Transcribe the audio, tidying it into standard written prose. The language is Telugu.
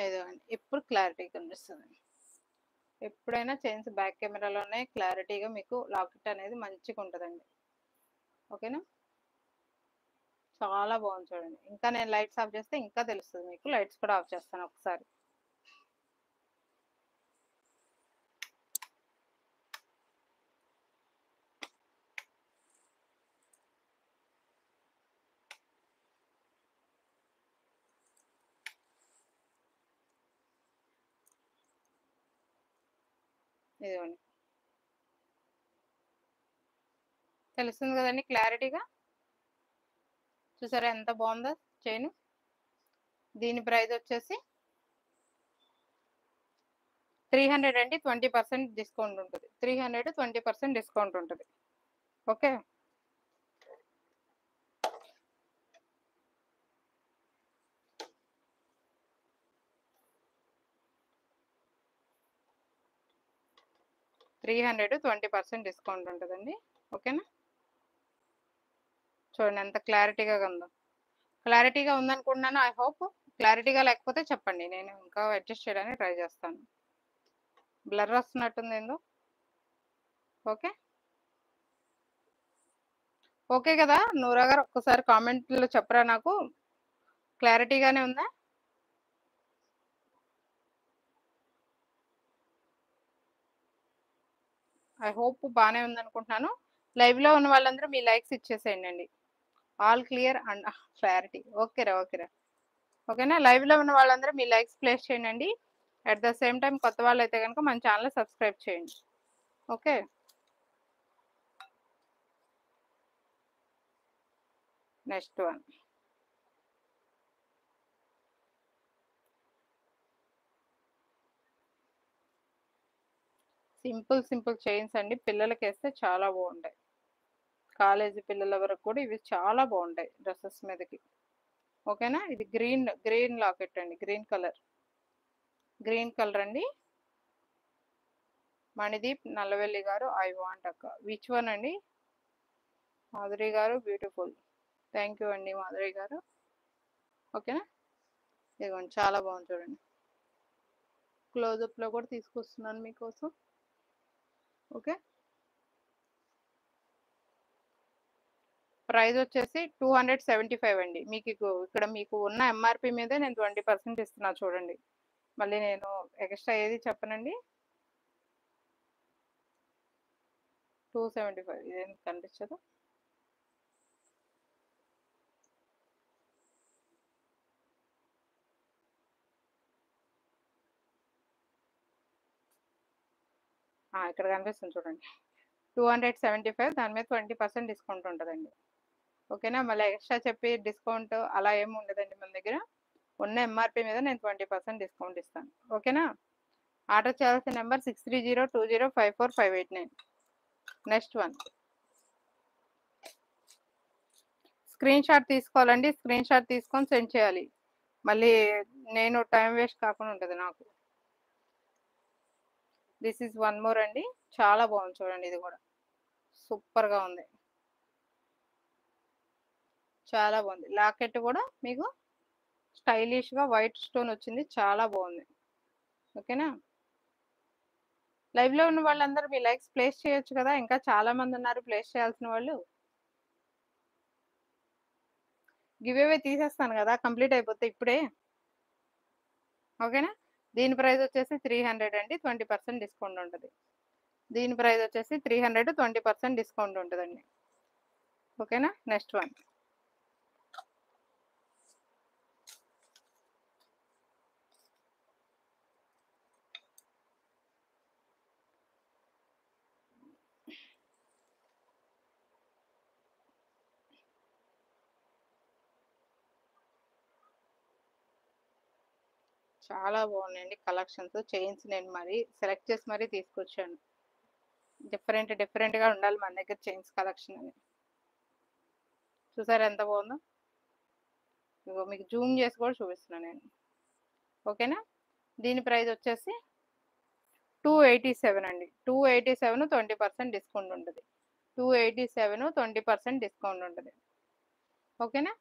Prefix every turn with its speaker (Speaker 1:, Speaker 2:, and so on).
Speaker 1: ఏదో అండి ఇప్పుడు క్లారిటీ కనిపిస్తుంది. ఎప్పుడైనా చైన్స్ బ్యాక్ కెమెరాలోనే క్లారిటీగా మీకు లాకెట్ అనేది మంచిగా ఉంటుందండి. ఓకేనా, చాలా బాగుంది చూడండి. ఇంకా నేను లైట్స్ ఆఫ్ చేస్తే ఇంకా తెలుస్తుంది మీకు. లైట్స్ కూడా ఆఫ్ చేస్తాను ఒకసారి. ఇదిగోండి, తెలుస్తుంది కదండి క్లారిటీగా. చూసారా ఎంత బాగుందో చైన్. దీని ప్రైస్ వచ్చేసి 300 అండి. 20% డిస్కౌంట్ ఉంటుంది. 300 20% డిస్కౌంట్ ఉంటుంది. ఓకే, $300 20% డిస్కౌంట్ ఉంటుందండి. ఓకేనా, చూడండి ఎంత క్లారిటీగా ఉందో. క్లారిటీగా ఉందనుకుంటున్నాను. I hope. క్లారిటీగా లేకపోతే చెప్పండి, నేను ఇంకా అడ్జస్ట్ చేయడానికి ట్రై చేస్తాను. బ్లర్ వస్తున్నట్టుంది ఏందో. ఓకే, ఓకే కదా నూరా గారు, ఒక్కసారి కామెంట్లో చెప్పరా నాకు, క్లారిటీగానే ఉందా? ఐ హోప్ బాగానే ఉందనుకుంటున్నాను. లైవ్లో ఉన్న వాళ్ళందరూ మీ లైక్స్ ఇచ్చేసేయండి. All clear and clarity. ఓకేరా, ఓకేరా. ఓకేనా, లైవ్లో ఉన్న వాళ్ళందరూ మీ లైక్స్ ప్లేస్ చేయండి. అట్ ద సేమ్ టైం కొత్త వాళ్ళు అయితే కనుక మన ఛానల్ సబ్స్క్రైబ్ చేయండి. Okay, next one. Simple simple chains అండి. పిల్లలకి వేస్తే చాలా బాగుంటాయి. కాలేజీ పిల్లల వరకు కూడా ఇవి చాలా బాగుంటాయి డ్రెస్సెస్ మీదకి. ఓకేనా, ఇది గ్రీన్ గ్రీన్ లాకెట్ అండి. గ్రీన్ కలర్ అండి. మణిదీప్ నల్లవెల్లి గారు, ఐ వాంట్ అక్క. విచ్ వన్ అండి? మాధురి గారు, బ్యూటిఫుల్. థ్యాంక్ యూ అండి మాధురి గారు. ఓకేనా, ఇదిగోండి చాలా బాగుంది చూడండి. క్లోజప్లో కూడా తీసుకొస్తున్నాను మీకోసం. ఓకే, ప్రైస్ వచ్చేసి 275 అండి. మీకు ఇక్కడ మీకు ఉన్న ఎంఆర్పి మీదే నేను 20% ఇస్తున్నా చూడండి. మళ్ళీ నేను ఎక్స్ట్రా ఏది చెప్పనండి. 275 ఇదేం కనిపించదు. ఇక్కడ కనిపిస్తుంది చూడండి. 275, దాని మీద 20% డిస్కౌంట్ ఉంటుందండి. ఓకేనా, మళ్ళీ ఎక్స్ట్రా చెప్పి డిస్కౌంట్ అలా ఏమి ఉండదండి మన దగ్గర. ఉన్న ఎంఆర్పి మీద నేను 20% డిస్కౌంట్ ఇస్తాను. ఓకేనా, ఆర్డర్ చేయాల్సిన number 6302054589. Next one. Screen shot తీసుకోవాలండి. స్క్రీన్ షాట్ తీసుకొని సెండ్ చేయాలి. మళ్ళీ నేను టైం వేస్ట్ కాకుండా ఉంటుంది నాకు. దిస్ ఈజ్ వన్ మోర్ అండి. చాలా బాగుంది చూడండి. ఇది కూడా సూపర్గా ఉంది. చాలా బాగుంది. లాకెట్ కూడా మీకు స్టైలిష్గా వైట్ స్టోన్ వచ్చింది. చాలా బాగుంది. ఓకేనా, లైవ్లో ఉన్న వాళ్ళందరూ మీ లైక్స్ ప్లేస్ చేయొచ్చు కదా. ఇంకా చాలా మంది ఉన్నారు ప్లేస్ చేయాల్సిన వాళ్ళు. గివ్ అవే తీసేస్తాను కదా కంప్లీట్ అయిపోతే ఇప్పుడే. ఓకేనా, దీని ప్రైస్ వచ్చేసి 300 అండి. 20% డిస్కౌంట్ ఉంటుంది. దీని ప్రైస్ వచ్చేసి 300, 20% డిస్కౌంట్ ఉంటుందండి. ఓకేనా, నెక్స్ట్ వన్. చాలా బాగున్నాయండి కలెక్షన్స్. చైన్స్ నేను మరీ సెలెక్ట్ చేసి మరీ తీసుకొచ్చాను. డిఫరెంట్గా ఉండాలి మన దగ్గర చైన్స్ కలెక్షన్ అని. చూసారా ఎంత బాగుందో. ఇగో మీకు జూమ్ చేసి కూడా చూపిస్తున్నాను నేను. ఓకేనా, దీని ప్రైస్ వచ్చేసి 287 అండి. 287, 20% డిస్కౌంట్ ఉంటుంది. 287, 20% డిస్కౌంట్ ఉంటుంది. ఓకేనా,